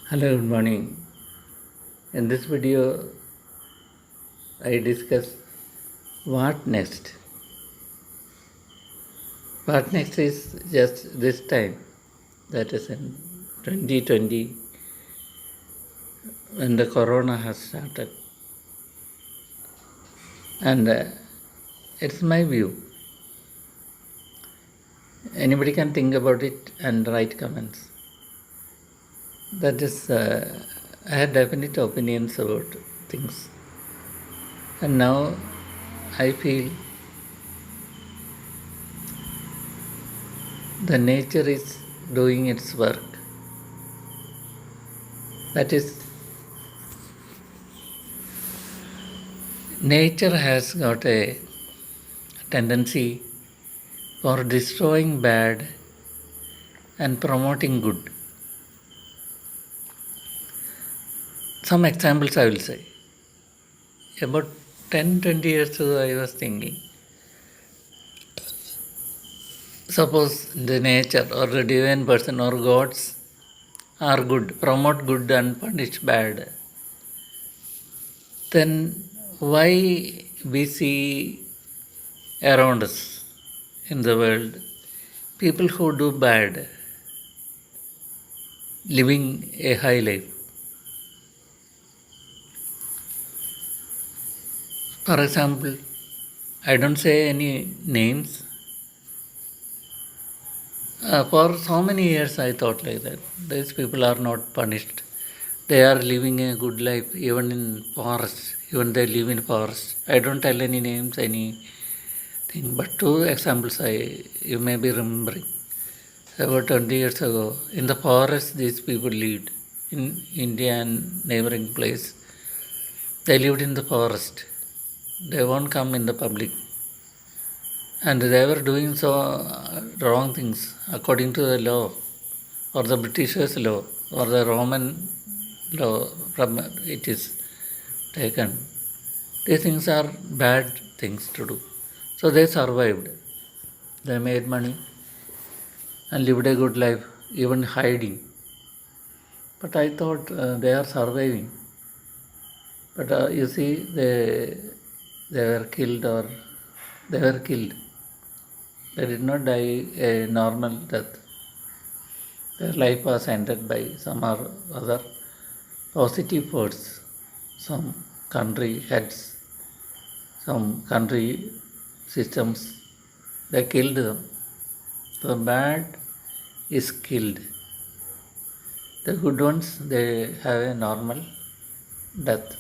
Hello, good morning. In this video, I discuss what next. What next is just this time, that is in 2020, when the corona has started. And it's my view. Anybody can think about it and write comments. That is, I had definite opinions about things. And now I feel the nature is doing its work. That is, nature has got a tendency for destroying bad and promoting good. Some examples I will say. About 10-20 years ago, I was thinking, suppose the nature or the divine person or gods are good, promote good and punish bad, then why we see around us in the world people who do bad living a high life? For example, I don't say any names. For so many years, I thought like that. These people are not punished. They are living a good life, even in forest. Even they live in forest. I don't tell any names, anything. But two examples you may be remembering. About 20 years ago, in the forest, these people lived in India and neighboring place. They lived in the forest. They won't come in the public, and they were doing so wrong things according to the law or the Britishers' law or the Roman law from it is taken. These things are bad things to do. So they survived. They made money and lived a good life, even hiding. But I thought they are surviving. But you see, they were killed or they were killed. They did not die a normal death. Their life was ended by some or other positive force, some country heads, some country systems. They killed them. The bad is killed. The good ones, they have a normal death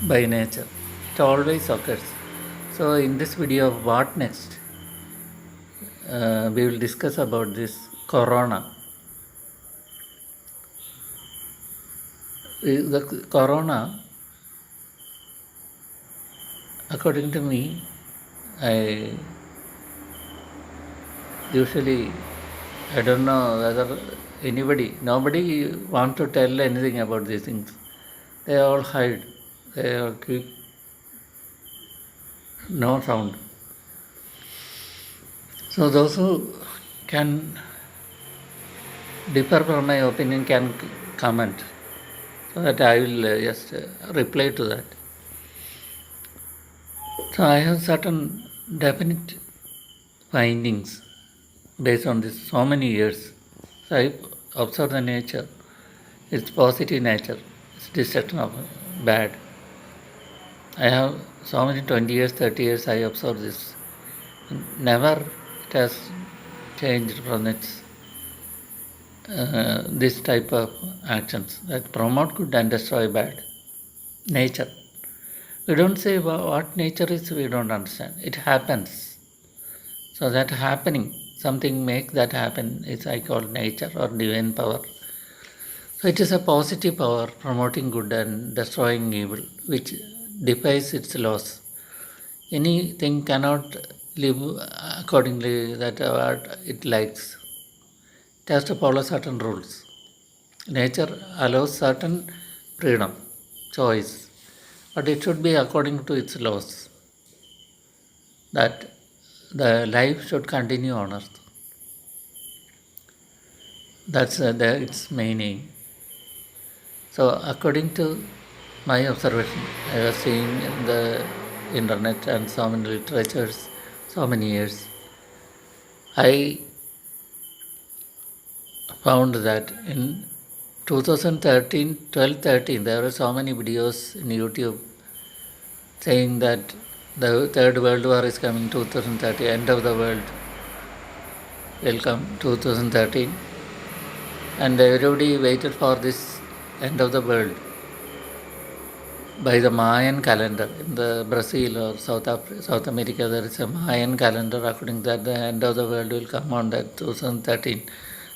by nature. It always occurs. So in this video of what next, we will discuss about this corona. The corona, according to me, I usually, I don't know whether nobody want to tell anything about these things. They all hide. They all keep no sound. So those who can differ from my opinion can comment, so that I will just reply to that. So I have certain definite findings based on this so many years. So I observe the nature, its positive nature, its destruction of bad. I have so many 20 years, 30 years I observe this. Never it has changed from its this type of actions that promote good and destroy bad. Nature. We don't say what nature is, we don't understand. It happens. So that happening, something make that happen is I call nature or divine power. So it is a positive power promoting good and destroying evil, which defies its laws. Anything cannot live accordingly that what it likes. It has to follow certain rules. Nature allows certain freedom, choice, but it should be according to its laws. That the life should continue on earth. That's its meaning. So, according to my observation, I was seeing in the internet and so many literatures, so many years. I found that in 2013, 12, 13, there were so many videos in YouTube saying that the Third World War is coming 2030, end of the world will come 2013, and everybody waited for this end of the world by the Mayan calendar. In the Brazil or South America, there is a Mayan calendar according to that the end of the world will come on that 2013.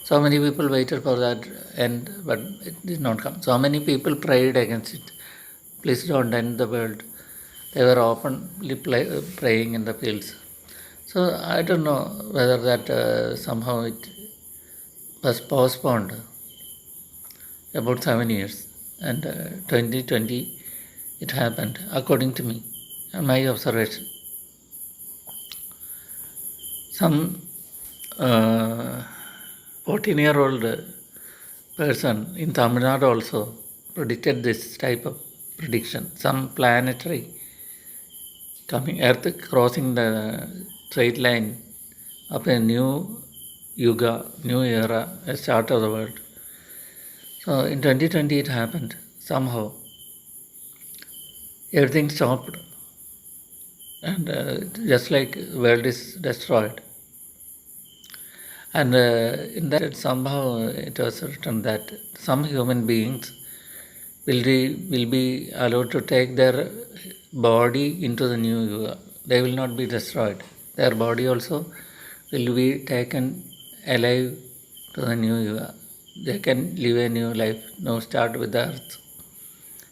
So many people waited for that end, but it did not come. So many people prayed against it. Please don't end the world. They were openly praying in the fields. So I don't know whether that somehow it was postponed about 7 years, and 2020 it happened according to me and my observation. Some 14-year-old person in Tamil Nadu also predicted this type of prediction. Some planetary coming, Earth crossing the straight line of a new yuga, new era, a start of the world. So in 2020 it happened. Somehow everything stopped, and just like world is destroyed. And in that somehow it was written that some human beings will be allowed to take their body into the new yuga. They will not be destroyed. Their body also will be taken alive to the new yuga. They can live a new life. Now start with the earth.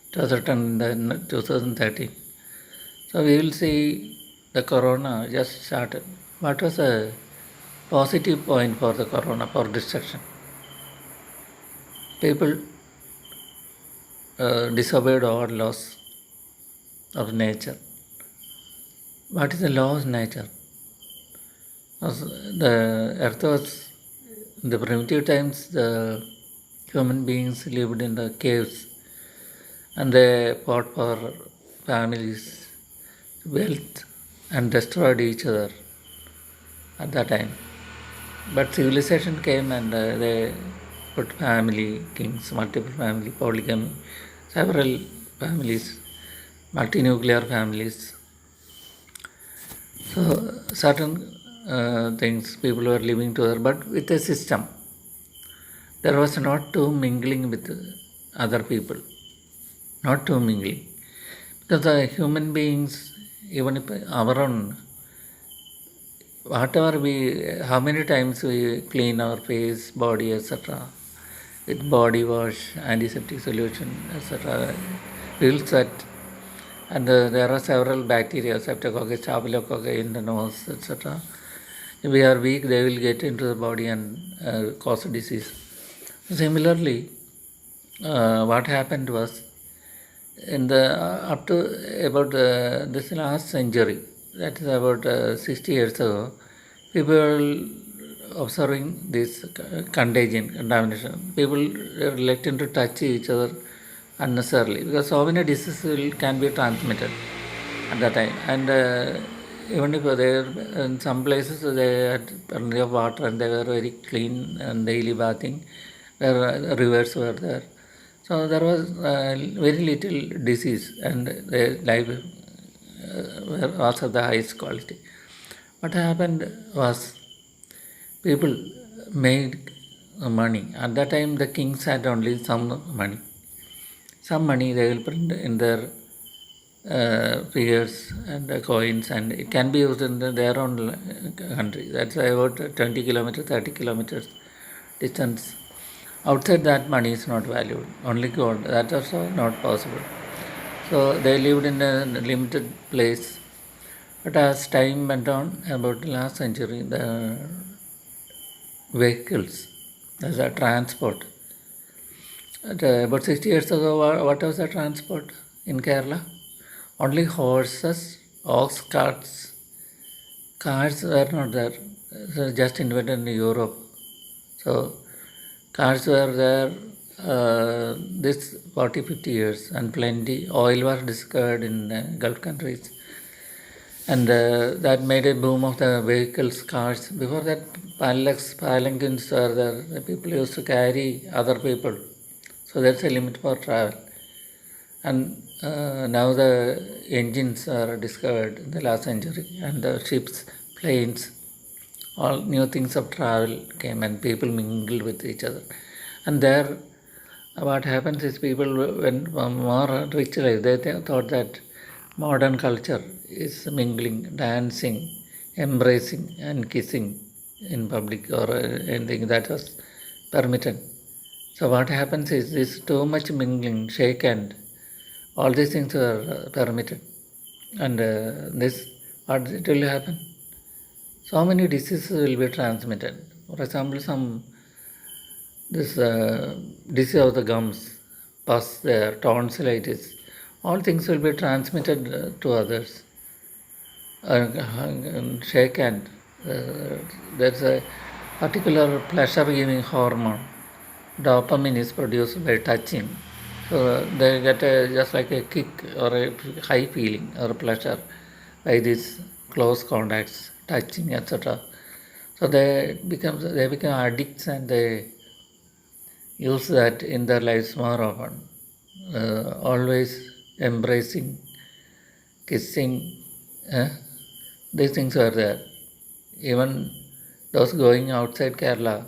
It was written in the 2013. So we will see the corona just started. What was a positive point for the corona for destruction? People disobeyed all laws of nature. What is the law of nature? The earth was, in the primitive times, the human beings lived in the caves and they fought for families, wealth, and destroyed each other at that time. But civilization came and they put family, kings, multiple family, polygamy, several families, multinuclear families. So certain things people were living together, but with a system. There was not too mingling with other people, not too mingling. Because the human beings, even if our own, whatever how many times we clean our face, body, etc., with body wash, antiseptic solution, etc., we will sweat. And there are several bacteria, Streptococcus, Staphylococcus in the nose, etc. If we are weak, they will get into the body and cause disease. Similarly, what happened was in the up to about this last century, that is about 60 years ago, people were observing this contagion, contamination. People are reluctant to touch each other unnecessarily because so many diseases can be transmitted at that time. And even if they in some places they had plenty of water and they were very clean and daily bathing, their rivers were there. So there was very little disease and their life was of the highest quality. What happened was people made money. At that time, the kings had only some money. Some money they will print in their figures and coins, and it can be used in their own country. That's about 20 kilometers, 30 kilometers distance. Outside that, money is not valued. Only gold. That also not possible. So they lived in a limited place. But as time went on, about the last century, the vehicles, as a transport. About 60 years ago, what was the transport in Kerala? Only horses, ox carts. Cars were not there. Just invented in Europe. So Cars were there this 40, 50 years, and plenty oil was discovered in Gulf countries, and that made a boom of the vehicles, cars. Before that, palanquins were there. The people used to carry other people, so there's a limit for travel. And now the engines are discovered in the last century, and the ships, planes, all new things of travel came, and people mingled with each other. And there, what happens is people when more rich life, they thought that modern culture is mingling, dancing, embracing, and kissing in public or anything that was permitted. So what happens is this too much mingling, shake hand, all these things are permitted, and this what it will happen. So many diseases will be transmitted. For example, some this disease of the gums, pus, there, tonsillitis, all things will be transmitted to others. Shake hand. There's a particular pleasure-giving hormone. Dopamine is produced by touching. So they get just like a kick or a high feeling or pleasure by these close contacts, touching, etc. So they become addicts, and they use that in their lives more often. Always embracing, kissing, these things are there. Even those going outside Kerala,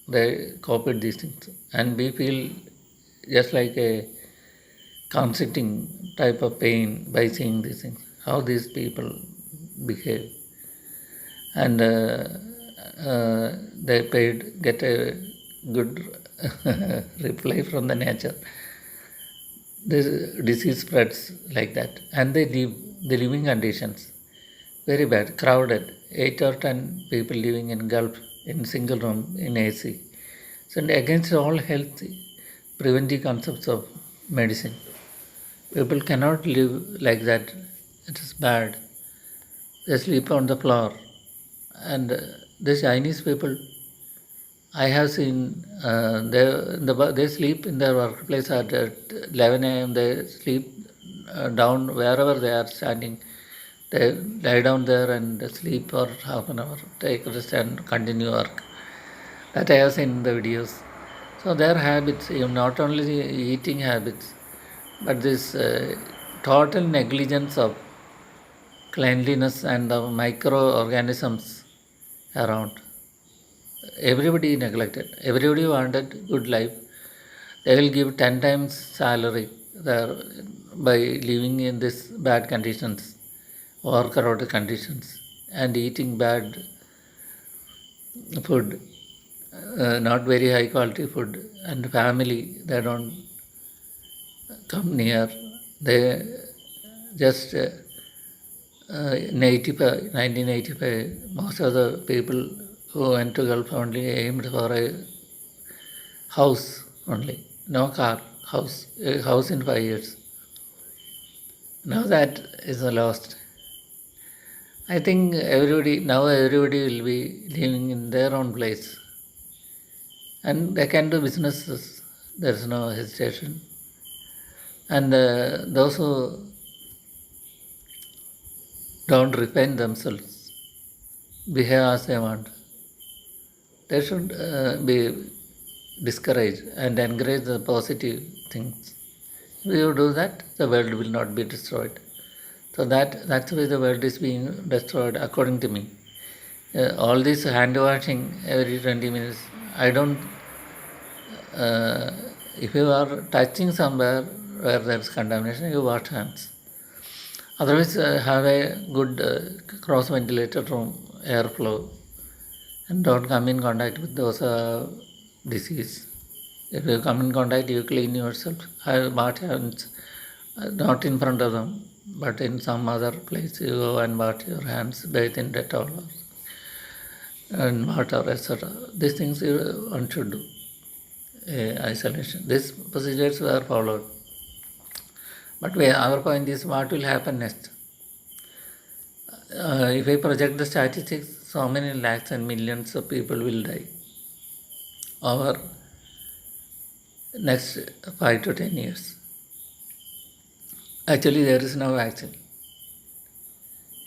they copied these things, and we feel just like a conflicting type of pain by seeing these things. How these people behave, and they get a good reply from the nature. This disease spreads like that, and the living conditions very bad, crowded, 8 or 10 people living in Gulf in single room in AC. So against all health preventive concepts of medicine, people cannot live like that. It is bad. They sleep on the floor, and the Chinese people I have seen they sleep in their workplace at 11 a.m. They sleep down wherever they are standing. They lie down there and sleep for half an hour, take rest and continue work. That I have seen in the videos. So their habits, not only eating habits, but this total negligence of cleanliness and the microorganisms around. Everybody neglected. Everybody wanted good life. They will give 10 times salary there by living in these bad conditions, worker conditions, and eating bad food, not very high quality food, and family, they don't come near. They just in 1985, most of the people who went to Gulf only aimed for a house only, no car, house, a house in 5 years. Now that is lost. I think everybody will be living in their own place, and they can do businesses. There is no hesitation, and those who don't refine themselves, behave as they want, they should be discouraged and encourage the positive things. If you do that, the world will not be destroyed. So that's why the world is being destroyed, according to me. All this hand washing every 20 minutes, I don't. Uh, if you are touching somewhere where there is contamination, you wash hands. Otherwise, have a good cross ventilated room, airflow, and don't come in contact with those disease. If you come in contact, you clean yourself. I wash hands, not in front of them, but in some other place. You go and wash your hands, bathe in Dettol and water, etc. These things one should do. Isolation. These procedures were followed. But our point is, what will happen next? If I project the statistics, so many lakhs and millions of people will die over next 5 to 10 years. Actually, there is no vaccine.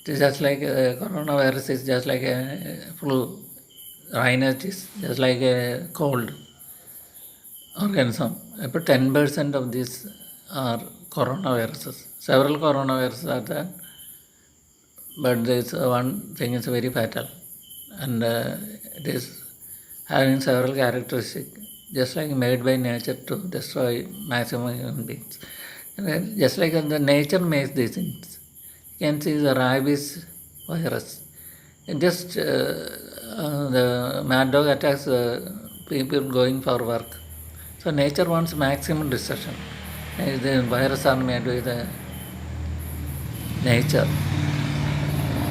It is just like coronavirus is just like a flu. Rhinitis is just like a cold organism. About 10% of these are coronaviruses. Several coronaviruses are there, but this one thing is very fatal, and it is having several characteristics, just like made by nature to destroy maximum human beings. And then just like the nature makes these things. You can see the rabies virus. It just the mad dog attacks people going for work. So nature wants maximum destruction. The virus are made with nature.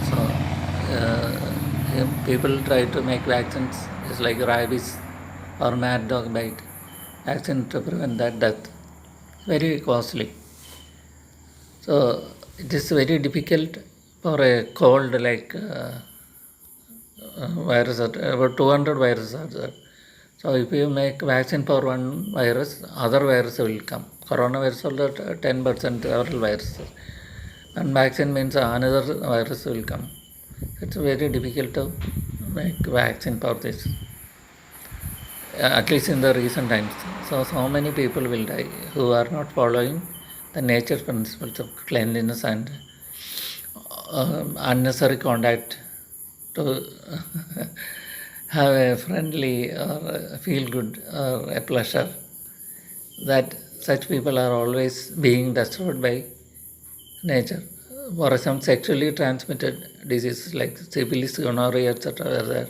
So people try to make vaccines just like rabies or mad dog bite. Vaccine to prevent that death. Very costly. So it is very difficult for a cold like virus. About 200 viruses are there. So if you make vaccine for one virus, other virus will come. Coronavirus also 10% several viruses. And vaccine means another virus will come. It's very difficult to make vaccine for this. At least in the recent times. So many people will die who are not following the nature principles of cleanliness and unnecessary contact to have a friendly or feel good or a pleasure. That such people are always being destroyed by nature. For some sexually transmitted diseases like syphilis, gonorrhea, etc. are there.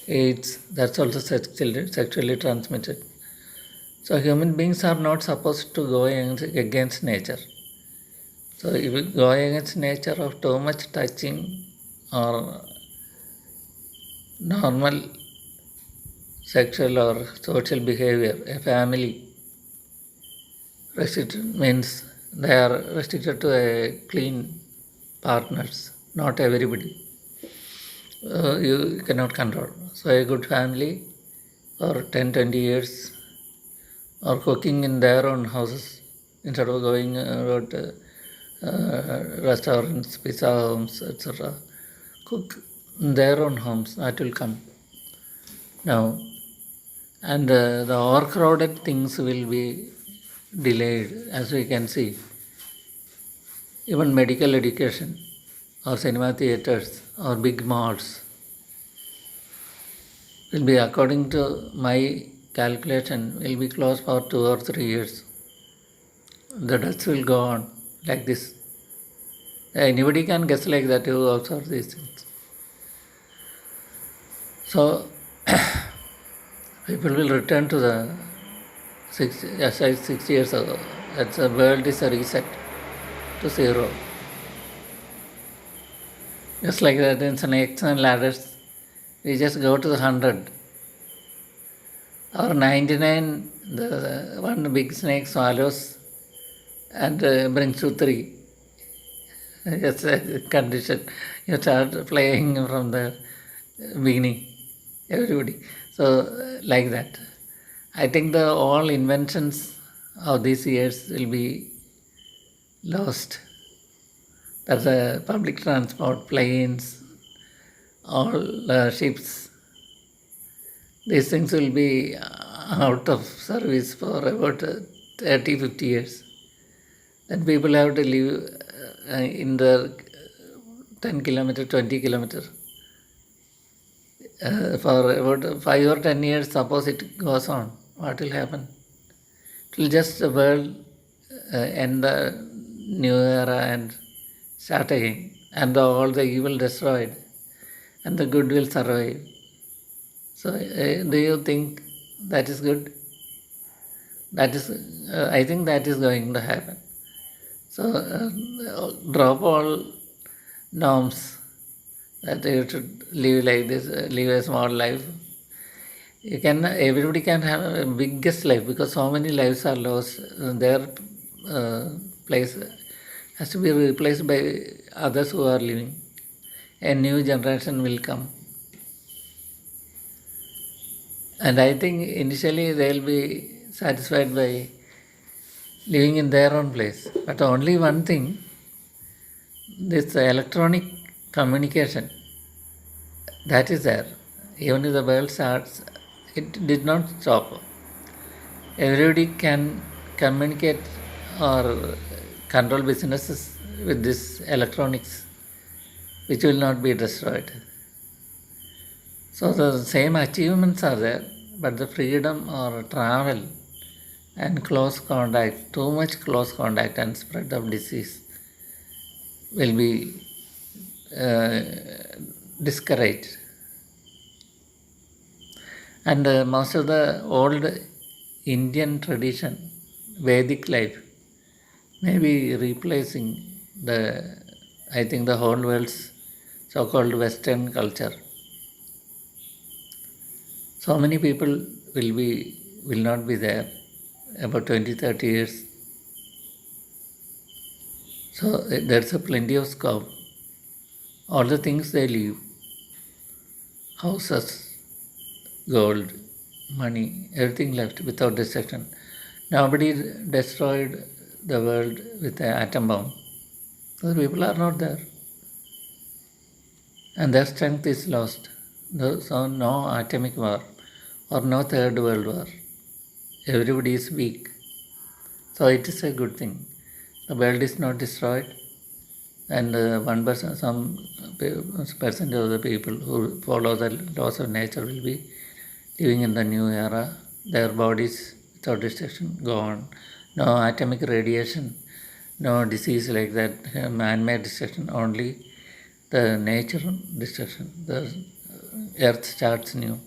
AIDS, that's also sexually transmitted. So human beings are not supposed to go against nature. So if you go against nature of too much touching or normal sexual or social behavior, a family restricted means they are restricted to a clean partners, not everybody. You cannot control. So a good family for 10-20 years or cooking in their own houses instead of going out restaurants, pizza homes, etc. Cook in their own homes, that will come now. And the overcrowded things will be delayed, as we can see. Even medical education or cinema theaters or big malls will be, according to my calculation, will be closed for 2 or 3 years. The deaths will go on like this. Anybody can guess like that who observe these things. So people will return to the 6 years ago. That's the world is a reset to zero. Just like that in snakes and ladders, we just go to the 100. Or 99, the one big snake swallows and brings to 3. It's a condition. You start playing from the beginning, everybody. So, like that. I think the all inventions of these years will be lost. That's a public transport, planes, all ships. These things will be out of service for about 30-50 years. Then people have to live in the 10 kilometer, 20 kilometer. For about 5 or 10 years, suppose it goes on, what will happen? It will just the world end the new era and start again, and all the evil destroyed, and the good will survive. So, do you think that is good? That is, I think that is going to happen. So, drop all norms that you should live like this, live a small life. Everybody can have a biggest life because so many lives are lost. Their place has to be replaced by others who are living. A new generation will come. And I think initially there will be satisfied by living in their own place. But only one thing, this electronic communication, that is there. Even if the world starts, it did not stop. Everybody can communicate or control businesses with this electronics, which will not be destroyed. So the same achievements are there, but the freedom or travel and close contact, too much close contact and spread of disease will be uh, discouraged. And most of the old Indian tradition, Vedic life, may be replacing the, I think, the whole world's so-called Western culture. So many people will not be there about 20, 30 years. So there's a plenty of scope. All the things they leave, houses, gold, money, everything left without destruction. Nobody destroyed the world with an atom bomb. Those people are not there. And their strength is lost. So no atomic war or no third world war. Everybody is weak. So it is a good thing. The world is not destroyed, and some percent of the people who follow the laws of nature will be living in the new era. Their bodies without destruction gone. No atomic radiation, no disease like that, man-made destruction. Only the nature destruction. The earth starts new.